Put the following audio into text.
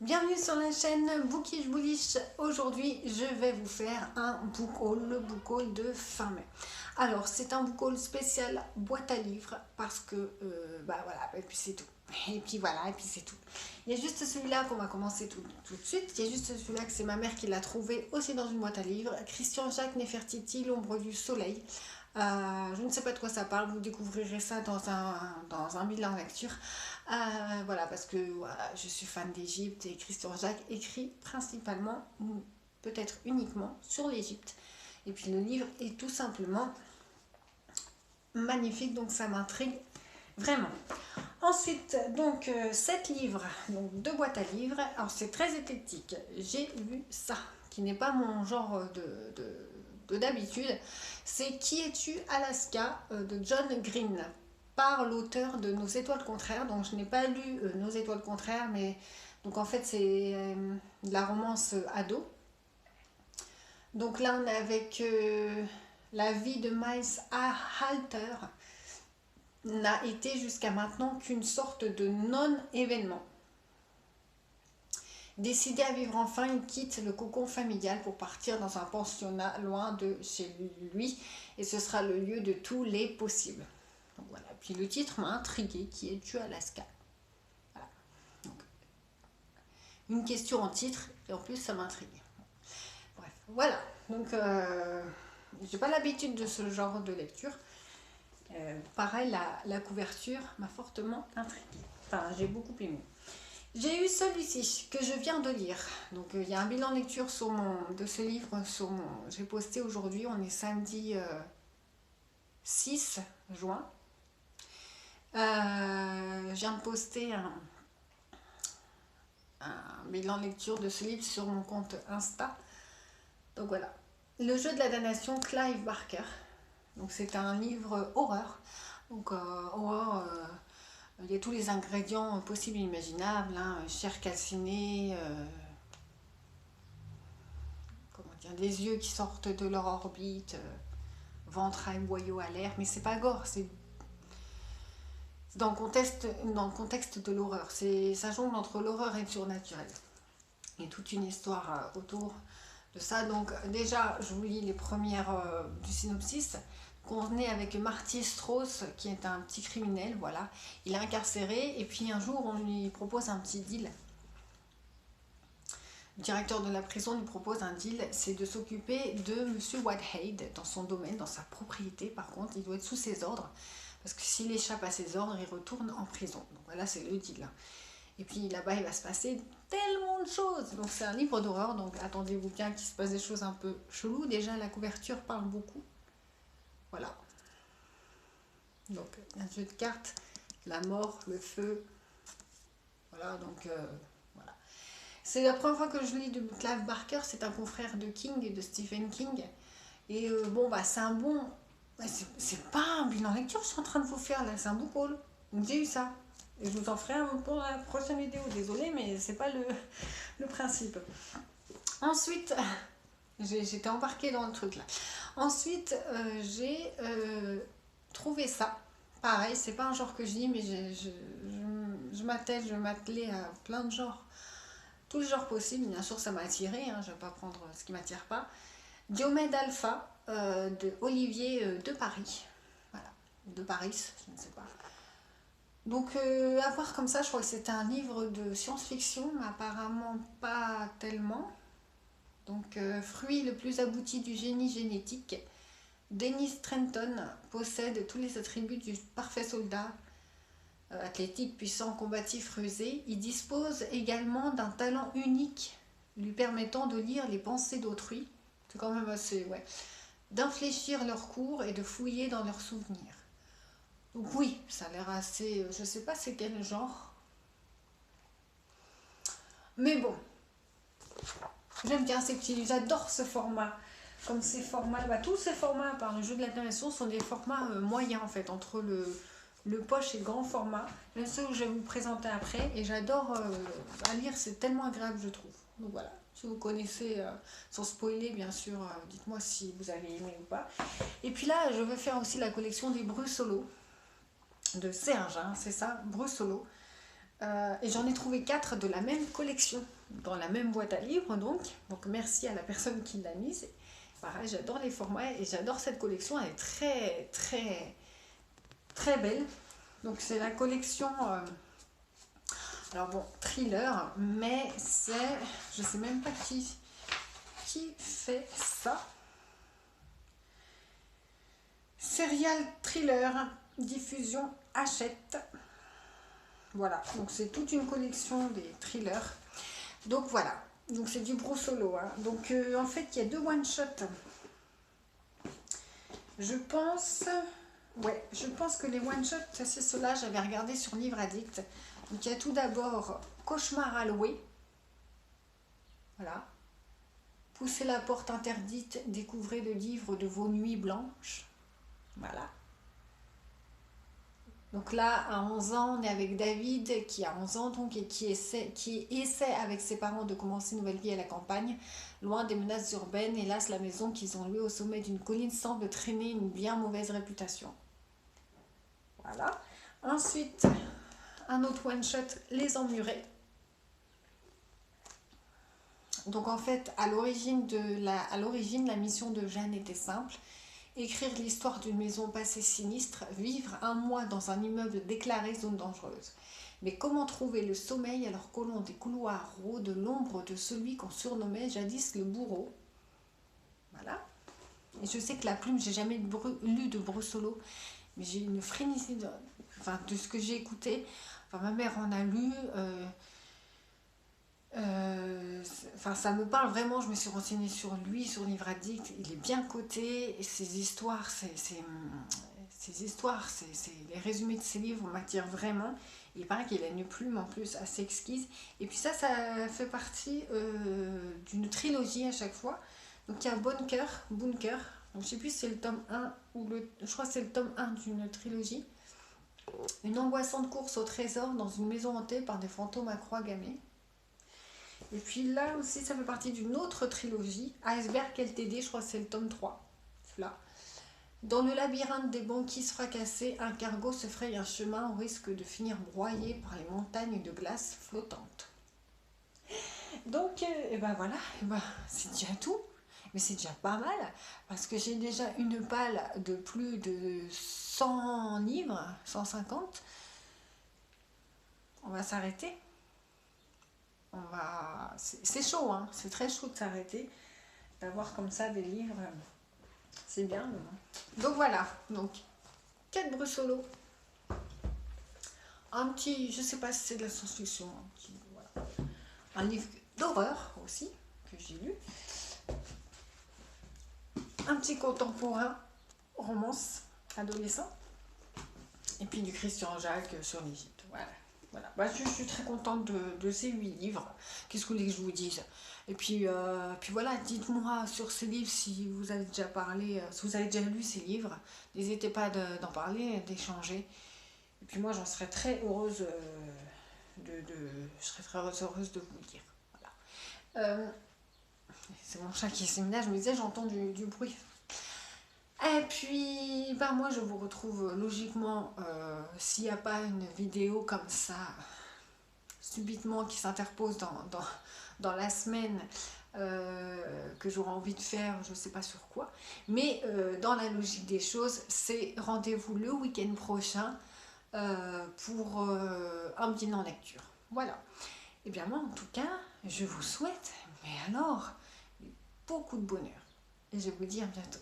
Bienvenue sur la chaîne Bookish Bullish. Aujourd'hui, je vais vous faire un book haul, le book haul de fin mai. Alors, c'est un book haul spécial boîte à livres parce que, voilà, et puis c'est tout. Et puis voilà, et puis c'est tout. Il y a juste celui-là qu'on va commencer tout de suite. Il y a juste celui-là que c'est ma mère qui l'a trouvé aussi dans une boîte à livres. Christian Jacques Nefertiti, L'ombre du soleil. Je ne sais pas de quoi ça parle, vous découvrirez ça dans un bilan lecture. Voilà, parce que voilà, je suis fan d'Égypte et Christian Jacques écrit principalement, ou peut-être uniquement, sur l'Égypte. Et puis le livre est tout simplement magnifique, donc ça m'intrigue vraiment. Ensuite, donc 7 livres, donc 2 boîtes à livres. Alors c'est très éclectique. J'ai vu ça, qui n'est pas mon genre de d'habitude. C'est Qui es-tu Alaska de John Green, par l'auteur de Nos étoiles contraires. Donc je n'ai pas lu Nos étoiles contraires, mais donc en fait c'est de la romance ado. Donc là on est avec la vie de Miles Halter n'a été jusqu'à maintenant qu'une sorte de non-événement. Décidé à vivre enfin, il quitte le cocon familial pour partir dans un pensionnat loin de chez lui, et ce sera le lieu de tous les possibles. Donc voilà. Puis le titre m'a intrigué, Qui es-tu Alaska? Voilà. Donc, une question en titre, et en plus ça m'intrigue. Bref, voilà. Donc j'ai pas l'habitude de ce genre de lecture. Pareil, la couverture m'a fortement intriguée. Enfin, j'ai beaucoup aimé. J'ai eu celui-ci que je viens de lire. Donc il y a un bilan de lecture de ce livre sur mon. J'ai posté aujourd'hui, on est samedi 6 juin. Je viens de poster un bilan de lecture de ce livre sur mon compte Insta. Donc voilà. Le jeu de la damnation, Clive Barker. Donc c'est un livre horreur. Donc horreur. Il y a tous les ingrédients possibles et imaginables, hein, chair calcinée, comment dire, des yeux qui sortent de leur orbite, ventre à boyau à l'air, mais c'est pas gore, c'est dans le contexte de l'horreur. Ça jongle entre l'horreur et le surnaturel. Il y a toute une histoire autour de ça. Donc déjà, je vous lis les premières du synopsis. On est avec Marty Strauss, qui est un petit criminel, voilà. Il est incarcéré, et puis un jour, on lui propose un petit deal. Le directeur de la prison lui propose un deal, c'est de s'occuper de Monsieur Whitehead dans son domaine, dans sa propriété. Par contre, il doit être sous ses ordres, parce que s'il échappe à ses ordres, il retourne en prison. Donc voilà, c'est le deal. Et puis là-bas, il va se passer tellement de choses. Donc c'est un livre d'horreur, donc attendez-vous bien qu'il se passe des choses un peu cheloues. Déjà, la couverture parle beaucoup. Voilà. Donc un jeu de cartes, la mort, le feu. Voilà, donc voilà. C'est la première fois que je lis de Clive Barker, c'est un confrère de King et de Stephen King. Et bon, bah c'est un bon. C'est pas un bilan lecture que je suis en train de vous faire là, c'est un book haul. Donc j'ai eu ça. Et je vous en ferai un pour la prochaine vidéo, désolée, mais c'est pas le principe. Ensuite, j'étais embarquée dans le truc là. Ensuite, j'ai trouvé ça. Pareil, c'est pas un genre que je lis, mais je m'attelais à plein de genres. Tous les genres possibles, bien sûr, ça m'a attiré. Hein, je vais pas prendre ce qui m'attire pas. Diomède Alpha de Olivier de Paris. Voilà, de Paris, je ne sais pas. Donc, à voir comme ça, je crois que c'était un livre de science-fiction, mais apparemment pas tellement. Donc, fruit le plus abouti du génie génétique. Dennis Trenton possède tous les attributs du parfait soldat, athlétique, puissant, combatif, rusé. Il dispose également d'un talent unique lui permettant de lire les pensées d'autrui. C'est quand même assez, ouais. D'infléchir leurs cours et de fouiller dans leurs souvenirs. Donc oui, ça a l'air assez... Je sais pas c'est quel genre. Mais bon, j'aime bien ces petits livres. J'adore ce format. Comme ces formats, tous ces formats, par le jeu de la narration, sont des formats moyens en fait, entre le poche et le grand format. Même ceux que je vais vous présenter après. Et j'adore à lire, c'est tellement agréable, je trouve. Donc voilà, si vous connaissez, sans spoiler bien sûr, dites-moi si vous avez aimé ou pas. Et puis là, je vais faire aussi la collection des Brussolo de Serge, hein, c'est ça, Brussolo. Et j'en ai trouvé 4 de la même collection, dans la même boîte à livres donc merci à la personne qui l'a mise. Pareil, j'adore les formats et j'adore cette collection, elle est très très très belle. Donc c'est la collection, alors bon, thriller, mais c'est, je sais même pas qui fait ça. Serial thriller, diffusion Hachette. Voilà, donc c'est toute une collection des thrillers. Donc voilà, donc c'est du Brusolo. Hein. Donc en fait, il y a 2 one-shots. Je pense que les one-shots, c'est cela, j'avais regardé sur Livre Addict. Donc il y a tout d'abord Cauchemar à louer. Voilà. Poussez la porte interdite, découvrez le livre de vos nuits blanches. Voilà. Donc là, à 11 ans, on est avec David, qui a 11 ans donc, et qui essaie avec ses parents de commencer une nouvelle vie à la campagne, loin des menaces urbaines. Hélas, la maison qu'ils ont louée au sommet d'une colline semble traîner une bien mauvaise réputation. Voilà. Ensuite, un autre one-shot, Les Emmurés. Donc en fait, à l'origine, la mission de Jeanne était simple. Écrire l'histoire d'une maison passée sinistre, vivre un mois dans un immeuble déclaré zone dangereuse. Mais comment trouver le sommeil alors qu'au long des couloirs rôde l'ombre de celui qu'on surnommait jadis le bourreau? Voilà. Et je sais que la plume, j'ai jamais lu de Brusolo, mais j'ai une frénésie de ce que j'ai écouté. Enfin, ma mère en a lu. Ça me parle vraiment, je me suis renseignée sur lui, sur Livre Addict, il est bien coté, et ses histoires, les résumés de ses livres m'attirent vraiment. Il paraît qu'il a une plume en plus assez exquise. Et puis ça fait partie d'une trilogie à chaque fois. Donc il y a Bunker, donc je ne sais plus si c'est le tome 1 je crois que c'est le tome 1 d'une trilogie. Une angoissante course au trésor dans une maison hantée par des fantômes à croix gammées. Et puis là aussi, ça fait partie d'une autre trilogie, Iceberg LTD, je crois que c'est le tome 3. Là. Dans le labyrinthe des banquises fracassées, un cargo se fraye un chemin au risque de finir broyé par les montagnes de glace flottantes. Donc, et ben voilà, c'est déjà tout. Mais c'est déjà pas mal, parce que j'ai déjà une palle de plus de 100 livres, 150. On va s'arrêter. C'est chaud, hein, c'est très chaud de s'arrêter, d'avoir comme ça des livres, c'est bien. Donc voilà, donc 4 Brusolo, un petit, je sais pas si c'est de la science-fiction, voilà. Un livre d'horreur aussi que j'ai lu, un petit contemporain, romance adolescent, et puis du Christian Jacques sur l'Égypte. Voilà. Voilà. Je suis très contente de ces 8 livres. Qu'est-ce que vous voulez que je vous dise? Et puis voilà, dites-moi sur ces livres si vous avez déjà parlé, si vous avez déjà lu ces livres. N'hésitez pas d'en parler, d'échanger. Et puis moi, j'en serais très heureuse je serais très heureuse de vous le dire. Voilà. C'est mon chat qui s'est je me disais, j'entends du bruit. Et puis, moi je vous retrouve logiquement, s'il n'y a pas une vidéo comme ça, subitement qui s'interpose dans la semaine, que j'aurai envie de faire, je ne sais pas sur quoi. Mais dans la logique des choses, c'est rendez-vous le week-end prochain pour un dîner en lecture. Voilà. Et bien moi en tout cas, je vous souhaite, mais alors, beaucoup de bonheur. Et je vous dis à bientôt.